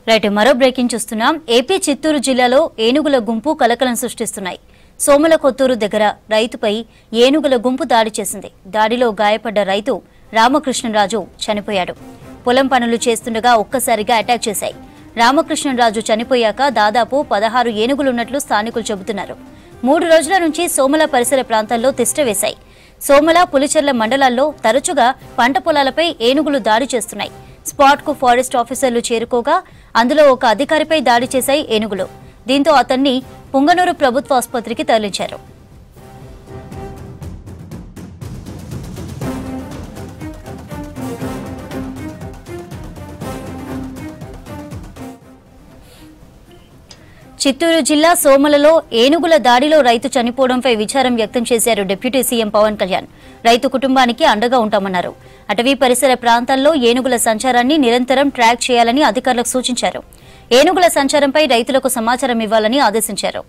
Right మరో breaking చూస్తున్నాం. AP Chittoor జిల్లాలో ఏనుగుల గుంపు కలకలం సృష్టిస్తున్నాయి. సోమల కొత్తూరు దగ్గర రైతుపై ఏనుగుల గుంపు దాడి చేసింది. దాడిలో గాయపడ్డ రైతు రామకృష్ణరాజు చనిపోయాడు. పొలం పనులు చేస్తుండగా ఒక్కసారిగా అటాక్ చేశాయి. రామకృష్ణరాజు చనిపోయాక దాదాపు 16 ఏనుగులున్నట్లు స్థానికులు చెబుతున్నారు. 3 రోజుల నుంచి సోమల పరిసర ప్రాంతాల్లో తిష్ట వేశాయి. సోమల, పులిచెర్ల మండలాల్లో తరచుగా పంట పొలాలపై ఏనుగులు దాడి చేస్తున్నాయి. స్పాట్ కు ఫారెస్ట్ ఆఫీసర్లు చేరుకోగా అందులో ఒక అధికారిపై దాడి చేశాయి ఏనుగులు. దీంతో అతన్ని పుంగనూరు ప్రభుత్వ ఆసుపత్రికి తరలించారు. చిత్తూరు జిల్లా సోమలలో ఏనుగుల దాడిలో రైతు చనిపోవడంపై విచారం వ్యక్తం చేశారు డిప్యూటీ సీఎం పవన్ కళ్యాణ్. రైతు కుటుంబానికి అండగా ఉంటామన్నారు. అటవీ పరిసర ప్రాంతాల్లో ఏనుగుల సంచారాన్ని నిరంతరం ట్రాక్ చేయాలని అధికారులకు సూచించారు. ఏనుగుల సంచారంపై రైతులకు సమాచారం ఇవ్వాలని ఆదేశించారు.